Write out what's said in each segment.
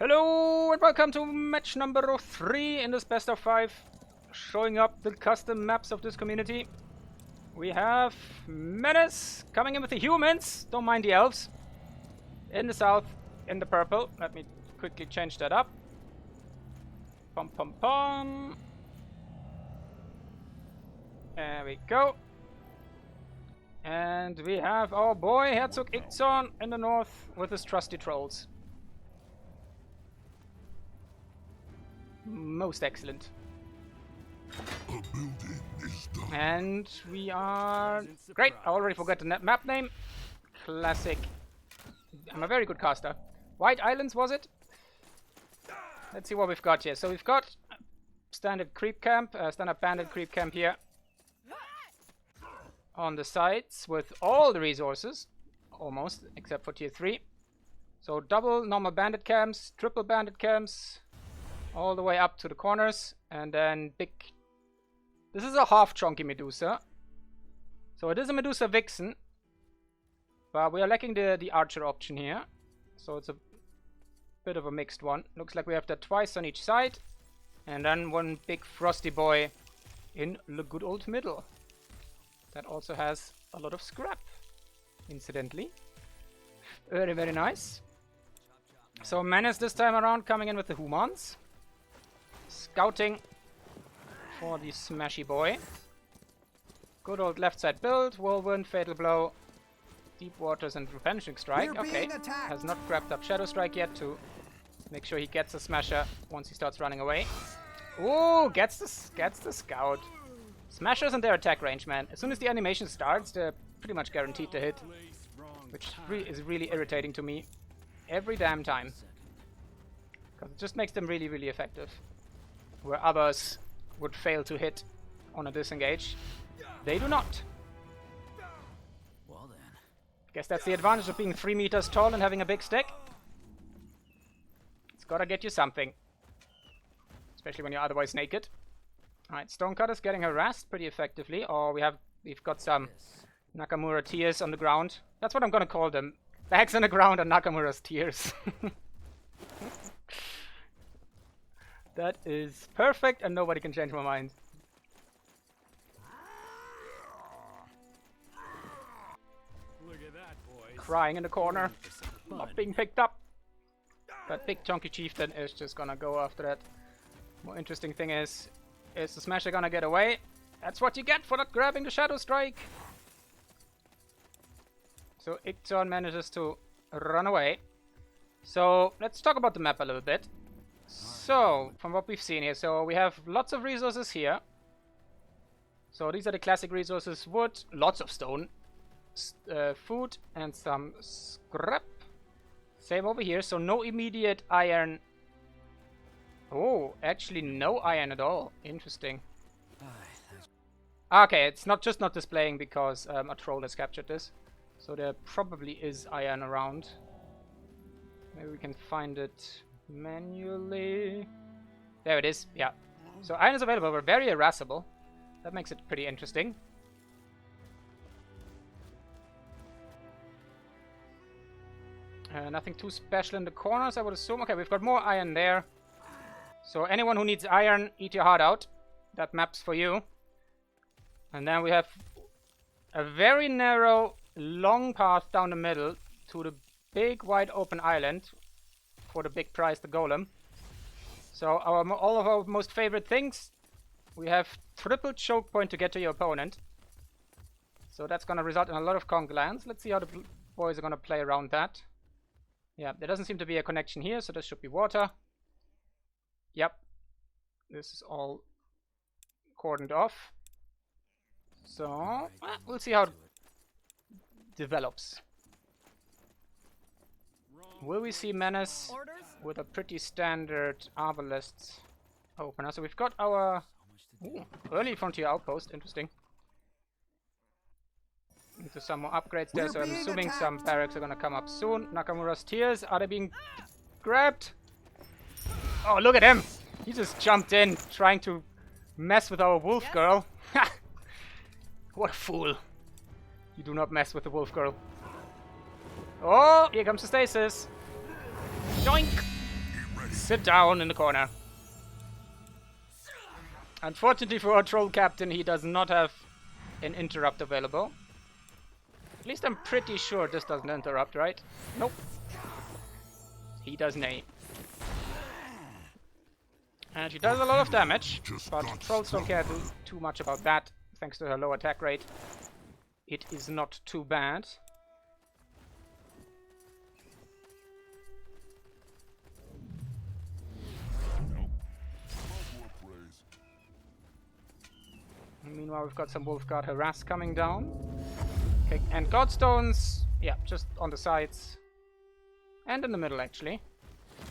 Hello and welcome to match number 3 in this best of 5, showing up the custom maps of this community. We have Menace coming in with the humans, don't mind the elves. In the south, in the purple. Let me quickly change that up. Pom pom pom. There we go. And we have our boy Herzog Igzorn in the north with his trusty trolls. Most excellent. And we are... Great! I already forgot the map name. Classic. I'm a very good caster. White Islands, was it? Let's see what we've got here. So we've got standard creep camp, standard bandit creep camp here. On the sides with all the resources. Almost, except for tier 3. So double normal bandit camps, triple bandit camps. All the way up to the corners, and then big... This is a half chunky Medusa. So it is a Medusa Vixen. But we are lacking the archer option here. So it's a bit of a mixed one. Looks like we have that twice on each side. And then one big frosty boy in the good old middle. That also has a lot of scrap, incidentally. Very, very nice. So Menace this time around coming in with the humans. Scouting for the smashy boy. Good old left side build, whirlwind, fatal blow, deep waters and replenishing strike. Okay, has not grabbed up shadow strike yet to make sure he gets a smasher once he starts running away. Ooh, gets the scout. Smashers and their attack range, man. As soon as the animation starts, they're pretty much guaranteed to hit, which is really irritating to me every damn time, because it just makes them really, really effective. Where others would fail to hit on a disengage, they do not. Well then. Guess that's the advantage of being 3 meters tall and having a big stick. It's gotta get you something. Especially when you're otherwise naked. Alright, Stonecutter's getting harassed pretty effectively. Or we've got some Nakamura tears on the ground. That's what I'm gonna call them. Bags on the ground and Nakamura's tears. That is perfect, and nobody can change my mind. Look at that, boys. Crying in the corner, not being picked up. That big chunky chieftain is just gonna go after that. More interesting thing is the smasher gonna get away? That's what you get for not grabbing the shadow strike. So Igzorn manages to run away. So let's talk about the map a little bit. So, from what we've seen here, so we have lots of resources here. So these are the classic resources: wood, lots of stone, food, and some scrap. Same over here, so no immediate iron. Oh, actually no iron at all. Interesting. Okay, it's not displaying because a troll has captured this. So there probably is iron around. Maybe we can find it manually. There it is, yeah. So iron is available, we're very irascible. That makes it pretty interesting. Nothing too special in the corners, I would assume. Okay, we've got more iron there. So anyone who needs iron, eat your heart out. That map's for you. And then we have a very narrow, long path down the middle to the big wide open island. For the big prize, the golem. So all of our most favorite things. We have triple choke point to get to your opponent. So that's going to result in a lot of conk lands. Let's see how the boys are going to play around that. Yeah, there doesn't seem to be a connection here, so this should be water. Yep. This is all cordoned off. So, we'll see how it develops. Will we see Menace with a pretty standard Arbalest opener? So we've got our early frontier outpost, interesting. Into some more upgrades there, so I'm assuming some barracks are gonna come up soon. Nakamura's tears, are they being grabbed? Oh, look at him! He just jumped in, trying to mess with our wolf girl. Ha! What a fool. You do not mess with the wolf girl. Oh, here comes the stasis. Yoink! sit down in the corner. Unfortunately for our troll captain, he does not have an interrupt available. At least I'm pretty sure this doesn't interrupt, right? Nope. He does nay. And she does a lot of damage, but trolls don't care too much about that, thanks to her low attack rate. It is not too bad. Meanwhile, we've got some Wolfguard harass coming down. Okay, and Godstones, yeah, just on the sides. And in the middle, actually.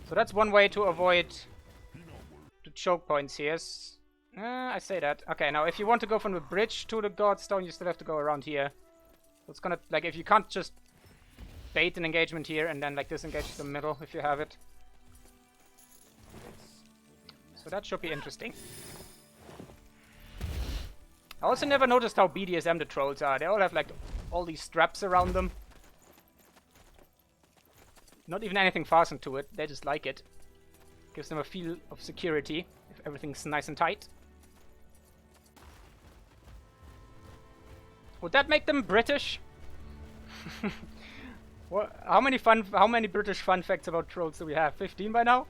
So that's one way to avoid the choke points here. I say that. Okay, now if you want to go from the bridge to the Godstone, you still have to go around here. So it's gonna, like, if you can't just bait an engagement here and then, like, disengage the middle if you have it. So that should be interesting. I also never noticed how BDSM the trolls are. They all have, like, all these straps around them. Not even anything fastened to it. They just like it. Gives them a feel of security if everything's nice and tight. Would that make them British? What? How many British fun facts about trolls do we have? 15 by now?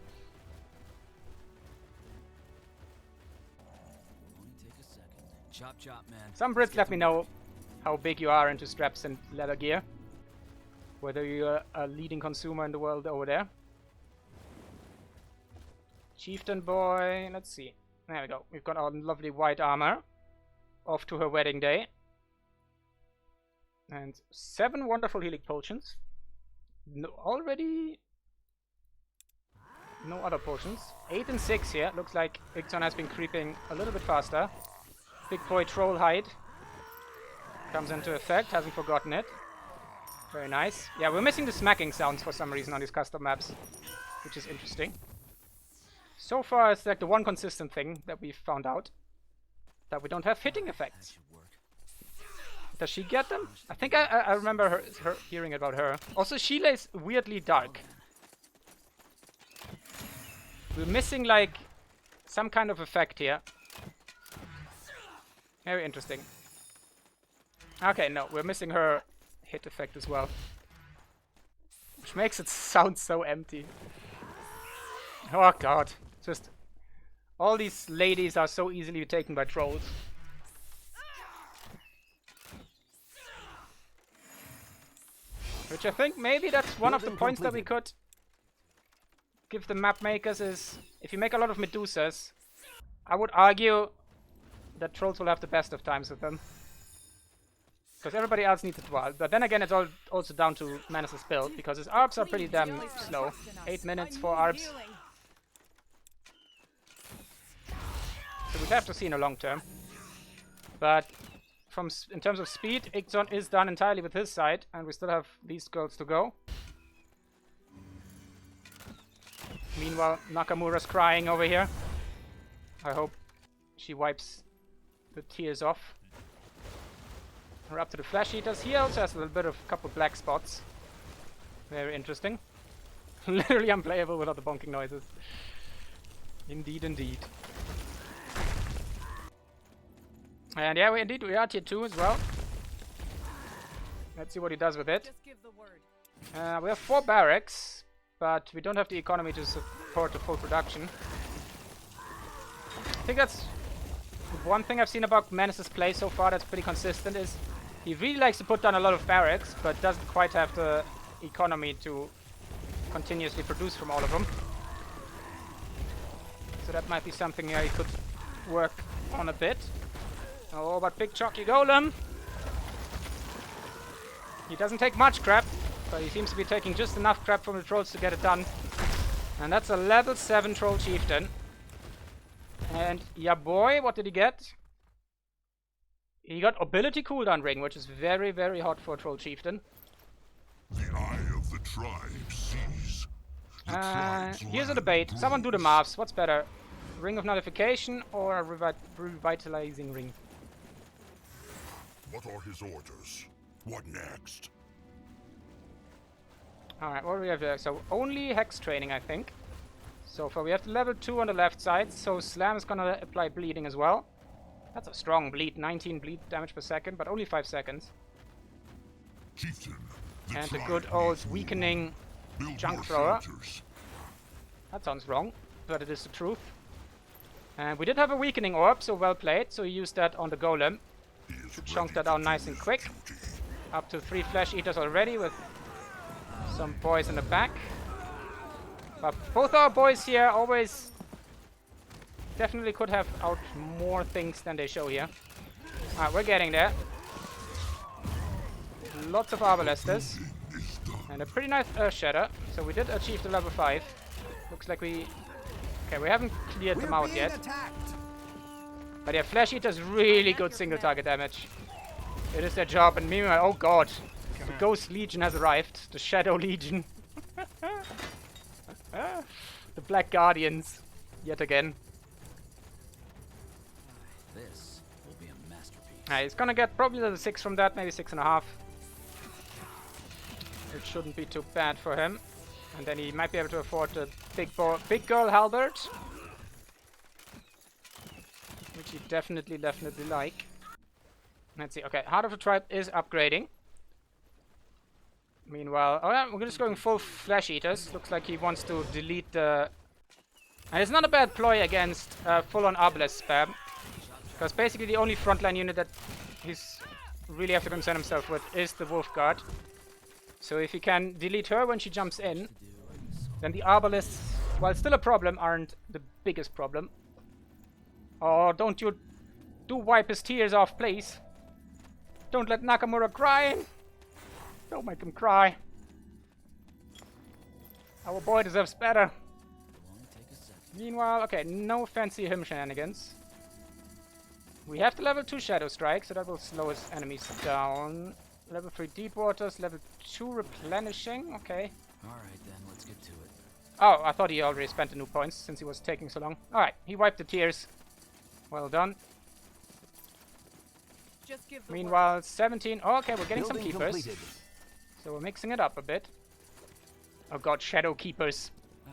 Chop, chop, man. Some Brits let me know how big you are into straps and leather gear. Whether you're a leading consumer in the world over there. Chieftain boy, let's see. There we go. We've got our lovely white armor. Off to her wedding day. And 7 wonderful healing potions. No, already... no other potions. 8 and 6 here. Looks like Igzorn has been creeping a little bit faster. Big boy troll hide comes into effect, hasn't forgotten it. Very nice. Yeah, we're missing the smacking sounds for some reason on these custom maps, which is interesting. So far, it's like the one consistent thing that we've found out, that we don't have hitting effects. Does she get them? I think I remember her hearing about her. Also, Sheila is weirdly dark. We're missing, like, some kind of effect here. Very interesting. Okay, no, we're missing her hit effect as well. Which makes it sound so empty. Oh god. Just... all these ladies are so easily taken by trolls. Which I think maybe that's one of the points that we could give the map makers is... if you make a lot of Medusas, I would argue that trolls will have the best of times with them. Because everybody else needs it well. But then again, it's all also down to Menace's build, because his ARPs are pretty damn slow. 8 minutes for ARPs. So we'd have to see in the long term. But in terms of speed, Igzorn is done entirely with his side, and we still have these girls to go. Meanwhile, Nakamura's crying over here. I hope she wipes the tears off. We're up to the Flash Eaters. He also has a little bit of a couple black spots. Very interesting. Literally unplayable without the bonking noises. Indeed, indeed. And yeah, we are tier 2 as well. Let's see what he does with it. Just give the word. We have 4 barracks, but we don't have the economy to support the full production. I think that's one thing I've seen about Menace's play so far that's pretty consistent is he really likes to put down a lot of barracks, but doesn't quite have the economy to continuously produce from all of them. So that might be something he could work on a bit. Oh, but big chalky golem! He doesn't take much crap, but he seems to be taking just enough crap from the trolls to get it done. And that's a level 7 troll chieftain. And yeah boy, what did he get? He got ability cooldown ring, which is very, very hot for a troll chieftain. The eye of the tribe sees. Here's a debate. Someone do the maths. What's better? Ring of Nullification or a revitalizing ring? What are his orders? What next? Alright, what do we have here? So only hex training, I think. So far we have the level 2 on the left side, so Slam is gonna apply bleeding as well. That's a strong bleed, 19 bleed damage per second, but only 5 seconds. Chieftain, And the tribe good old needs more. weakening Build junk more thrower. shelters. That sounds wrong, but it is the truth. And we did have a weakening orb, so well played. So he used that on the golem He is to chunk ready that to down do nice and his quick. duty. Up to 3 flesh eaters already with some boys in the back. But both our boys here always definitely could have out more things than they show here. Alright, we're getting there. Lots of Arbalesters. Is done. And a pretty nice Earth Shatter. So we did achieve the level 5. Looks like we... Okay, we haven't cleared them out yet. But yeah, Flesh Eater's really good single target damage. It is their job, and meanwhile, oh god. The Ghost Legion has arrived. The Shadow Legion. The Black Guardians. Yet again. This will be a masterpiece. He's gonna get probably level 6 from that, maybe 6.5. It shouldn't be too bad for him. And then he might be able to afford the big girl halberd. Which he definitely like. Let's see. Okay, Heart of the Tribe is upgrading. Meanwhile, oh yeah, we're just going full Flesh Eaters. Looks like he wants to delete the... And it's not a bad ploy against full-on Arbalest spam. Because basically the only frontline unit that he's really have to concern himself with is the Wolf Guard. So if he can delete her when she jumps in, then the Arbalests, while still a problem, aren't the biggest problem. Oh, don't you do wipe his tears off, please. Don't let Nakamura cry. Don't make him cry. Our boy deserves better. Meanwhile, okay, no fancy him shenanigans. We have the level 2 Shadow Strike, so that will slow his enemies down. Level 3 Deep Waters, level 2 Replenishing, okay. Alright then, let's get to it. Oh, I thought he already spent the new points since he was taking so long. Alright, he wiped the tears. Well done. Just give the Meanwhile, 17. Oh, okay, we're getting some Building keepers. completed. So we're mixing it up a bit. Oh god, Shadow Keepers. Aye,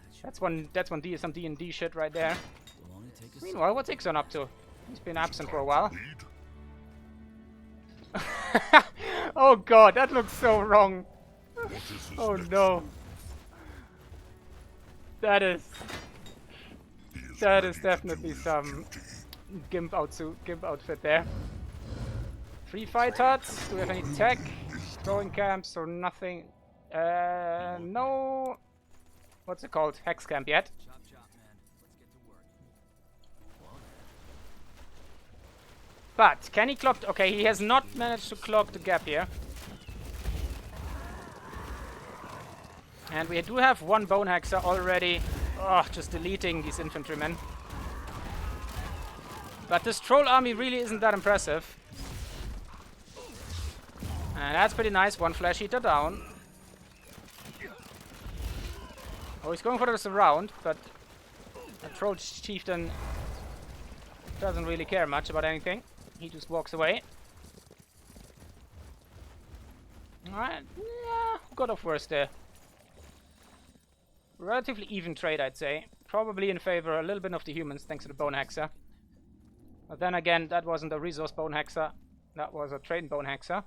that should That's some D&D shit right there. will only take a Meanwhile, what's Igzorn up to? He's been absent for a while. Lead. Oh god, that looks so wrong. What is his Oh next no. move? That is He is that ready is to definitely do his some duty. gimp outfit there. 3 fight huts. Do we have any tech? Throwing camps or nothing? No. What's it called? Hex camp yet? chop chop, man. Let's get to work. But can he clock? Okay, he has not managed to clock the gap here. And we do have one bone hexer already. Oh, just deleting these infantrymen. But this troll army really isn't that impressive. And that's pretty nice. One flesh eater down. Oh, he's going for the surround, but the troll chieftain doesn't really care much about anything. He just walks away. Alright, yeah, God of War's there. Relatively even trade, I'd say. Probably in favor a little bit of the humans, thanks to the Bone Hexer. But then again, that wasn't a resource Bone Hexer. That was a trade Bone Hexer.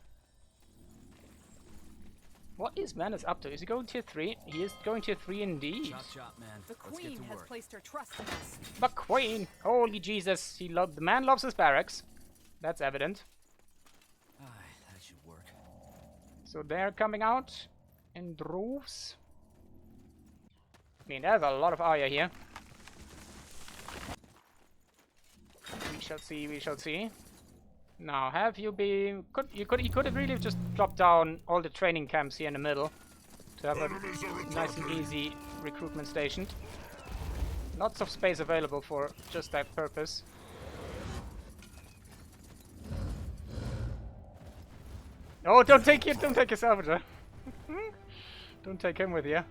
What is Menace up to? Is he going tier 3? He is going tier 3 indeed. Chop chop, man. The Let's get queen to has work. placed her trust in us. The Queen! Holy Jesus! The man loves his barracks. That's evident. Aye, that should work. So they're coming out in droves. I mean, there's a lot of Arya here. We shall see, we shall see. Now, have you been... You could have really just plopped down all the training camps here in the middle to have a Enemies are nice and attacking. easy recruitment station. Lots of space available for just that purpose. Oh, don't take your salvager. Don't take him with you.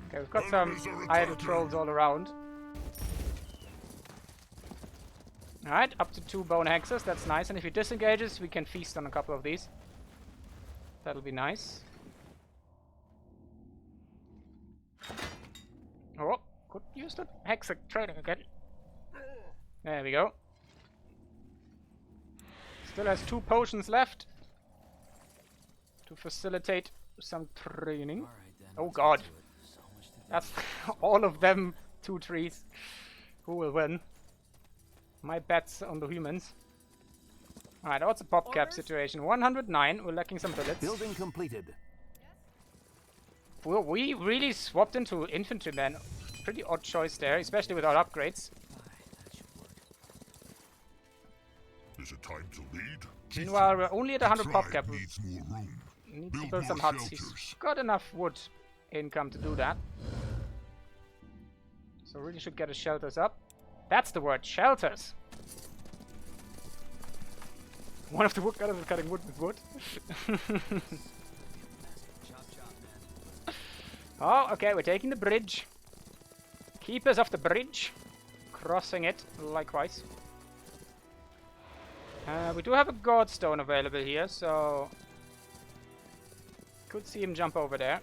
Okay, we've got some idle trolls all around. Alright, up to 2 bone hexers, that's nice. And if he disengages, we can feast on a couple of these. That'll be nice. Oh, use the Herzog training again. There we go. Still has 2 potions left to facilitate some training. All right, then. Oh let's god. get to it. So much to do. That's all of them 2 trees. Who will win? My bet's on the humans. Alright, what's a pop cap situation? 109, we're lacking some bullets. Building completed. Well, we really swapped into infantrymen. Pretty odd choice there, especially without upgrades. That should work. Is it time to lead? Meanwhile, we're only at 100 pop cap. We Needs more room. need to Build build some more huts. He's shelters. got enough wood income to do that. So really should get his shelters up. That's the word, shelters. One of the woodcutters is cutting wood with wood. Chop, chop, man. Oh, okay, we're taking the bridge. Keepers of the bridge. Crossing it, likewise. We do have a Godstone available here, so... Could see him jump over there.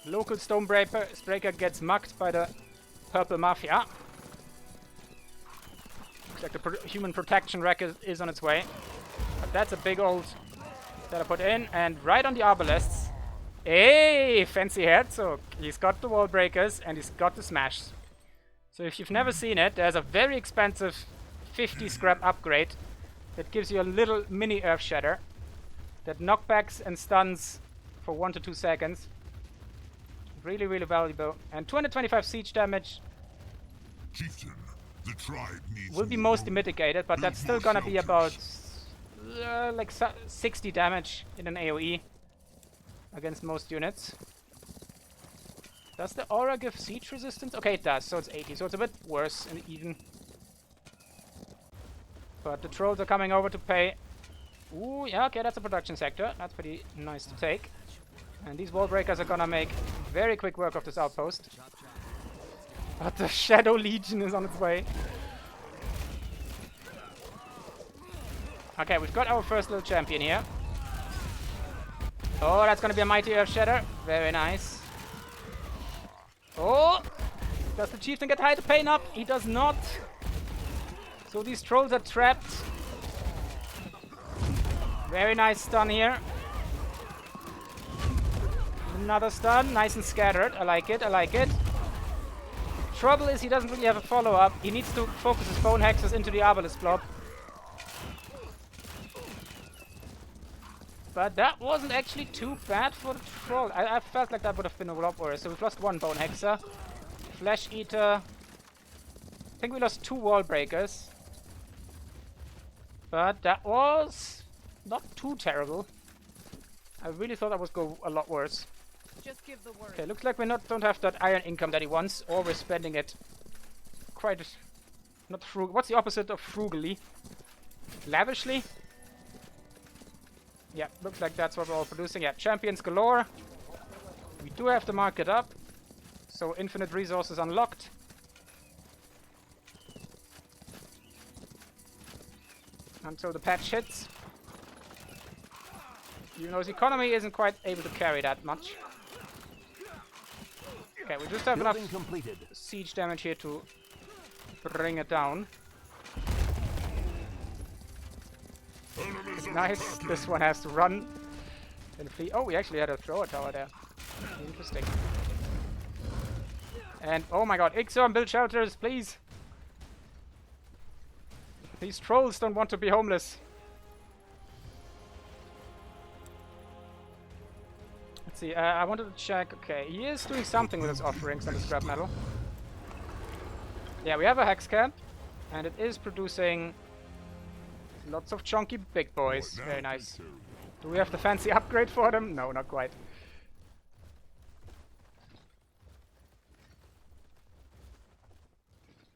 Local Stonebreaker gets mugged by the Purple Mafia. Looks like the human protection wreck is on its way. But that's a big old teleport in, and right on the Arbalests. Hey, fancy Herzog. He's got the wall breakers and he's got the smash. So if you've never seen it, there's a very expensive 50 scrap upgrade that gives you a little mini Earth Shatter that knockbacks and stuns for 1 to 2 seconds. Really, really valuable. And 225 siege damage Chieftain, the tribe needs will be more mostly room. mitigated, but Build that's still more gonna be about shelters. like 60 damage in an AoE against most units. Does the aura give siege resistance? Okay, it does, so it's 80, so it's a bit worse and even. But the trolls are coming over to pay. Ooh, yeah, okay, that's a production sector. That's pretty nice to take. And these wall breakers are gonna make very quick work of this outpost. But the Shadow Legion is on its way. Okay, we've got our first little champion here. Oh, that's gonna be a mighty Earth Shatter. Very nice. Oh! Does the chieftain get high to pain up? He does not. So these trolls are trapped. Very nice stun here. Another stun, nice and scattered. I like it, I like it. Trouble is he doesn't really have a follow-up. He needs to focus his bone hexes into the Arbalest blob. But that wasn't actually too bad for the troll. I felt like that would have been a lot worse. So we've lost 1 bone hexer. Flesh Eater. I think we lost 2 wall breakers. But that was not too terrible. I really thought that would go a lot worse. Just give the word. Okay, looks like we don't have that iron income that he wants, or we're spending it quite not frugal. What's the opposite of frugally? Lavishly? Yeah, looks like that's what we're all producing. Yeah, champions galore. We do have to mark it up, so infinite resources unlocked. Until the patch hits. Even though his economy isn't quite able to carry that much. Okay, we just have enough Building completed. siege damage here to bring it down. Nice. This one has to run and flee. Oh, we actually had a thrower tower there. Interesting. And oh my god, Igzorn, build shelters, please. These trolls don't want to be homeless. Let's see, I wanted to check. Okay, he is doing something with his offerings and the scrap metal. Yeah, we have a hex camp, and it is producing lots of chunky big boys. Very nice. Do we have the fancy upgrade for them? No, not quite.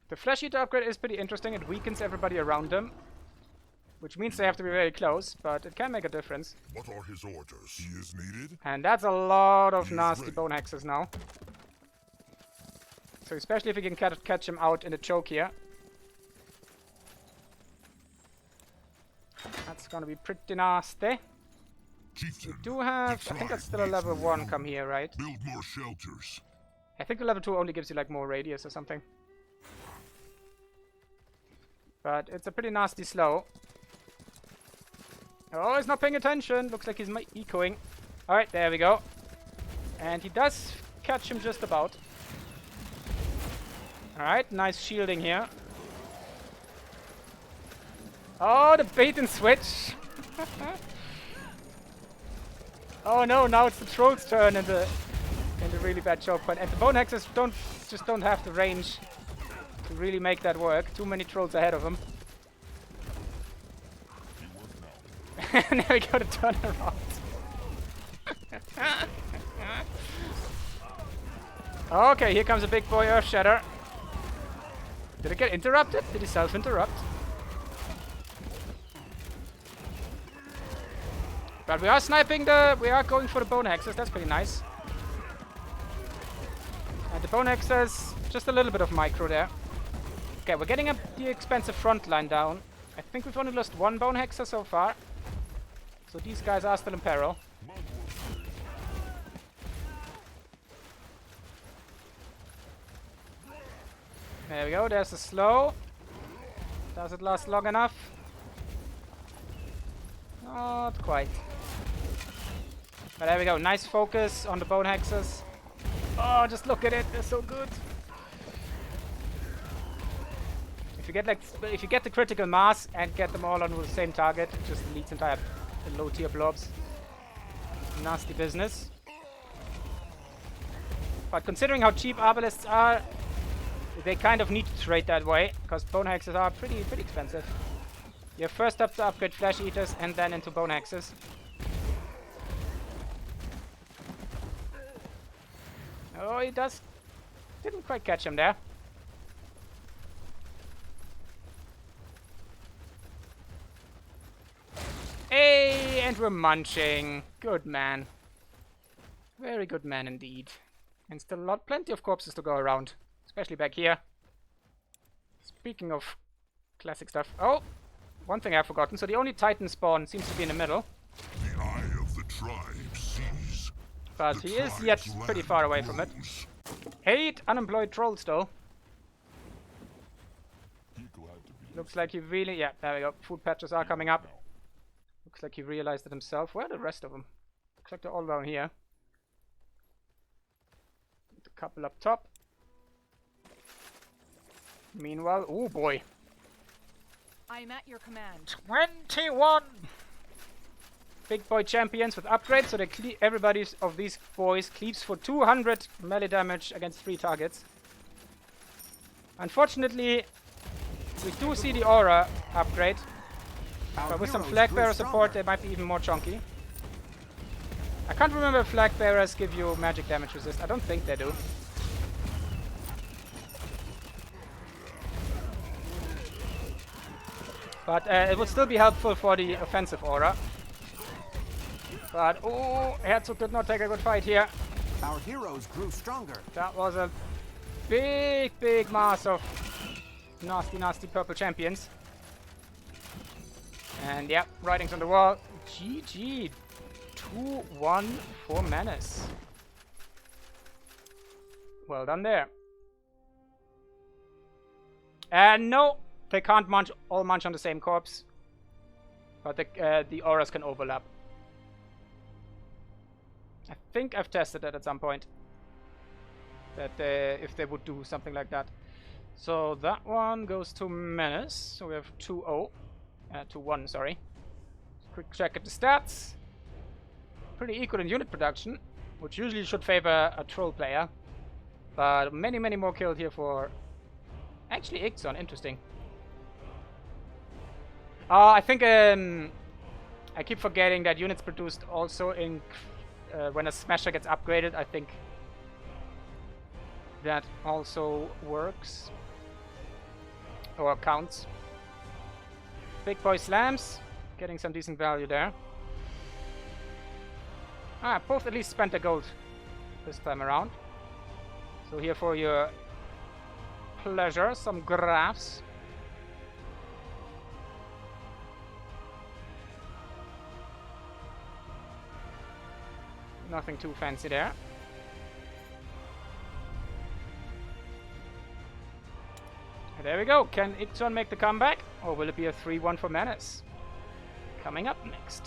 The Flesh Eater upgrade is pretty interesting. It weakens everybody around them, which means they have to be very close, but it can make a difference. What are his orders? He is needed. And that's a lot of He is nasty ready. bone hexes now. So especially if we can catch him out in the choke here. That's gonna be pretty nasty. We Chieftain, do have, I think that's still a level 1 come here, right? build more shelters. I think the level 2 only gives you like more radius or something. But it's a pretty nasty slow. Oh, he's not paying attention. Looks like he's ecoing. Alright, there we go. And he does catch him just about. Alright, nice shielding here. Oh, the bait and switch. Oh no, now it's the troll's turn in the really bad choke point. And the bone hexers just don't have the range to really make that work. Too many trolls ahead of him. And there we go, the turnaround. Okay, here comes a big boy Earth Shatter. Did it get interrupted? Did he self-interrupt? But we are sniping we are going for the bone hexers, that's pretty nice. And the bone hexers, just a little bit of micro there. Okay, we're getting the expensive front line down. I think we've only lost one bone hexer so far. So these guys are still in peril. There we go, there's the slow. Does it last long enough? Not quite. But there we go, nice focus on the bone hexers. Oh, just look at it, they're so good. If you get the critical mass and get them all on the same target, it just deletes entire low tier blobs. Nasty business. But considering how cheap Arbalists are, they kind of need to trade that way, because bone hexes are pretty expensive. You're first up to upgrade flesh eaters and then into bone hexes. Oh, he didn't quite catch him there. Hey, and we're munching. Good man. Very good man indeed. And still plenty of corpses to go around. Especially back here. Speaking of classic stuff. Oh! One thing I've forgotten. So the only Titan spawn seems to be in the middle. The eye of the tribe sees. But he is yet pretty far away from it. 8 unemployed trolls though. Looks like he really... Yeah, there we go. Food patches are coming up. Looks like he realized it himself. Where are the rest of them? Looks like they're all down here. A couple up top. Meanwhile... Oh boy. I am at your command. 21! Big boy champions with upgrades, so everybody of these boys cleaves for 200 melee damage against 3 targets. Unfortunately, we do see the aura upgrade, but with some flag bearer support they might be even more chunky. I can't remember if flag bearers give you magic damage resist. I don't think they do. But it would still be helpful for the offensive aura. But, oh, Herzog did not take a good fight here. Our heroes grew stronger. That was a big mass of nasty purple champions. And yeah, writings on the wall. GG. 2-1 for Menace. Well done there. And no, they can't all munch on the same corpse. But the auras can overlap. I think I've tested that at some point. That if they would do something like that. So that one goes to Menace. So we have 2-0. 2-1, sorry. Quick check at the stats. Pretty equal in unit production, which usually should favor a troll player. But many more killed here for... Actually, Igzorn, interesting. I think I keep forgetting that units produced also in... when a smasher gets upgraded, I think that also works. Or counts. Big boy slams. Getting some decent value there. Both at least spent a gold this time around. So here for your pleasure, some graphs. Nothing too fancy there. There we go. Can Igzorn make the comeback? Or will it be a 3-1 for Menace? Coming up next.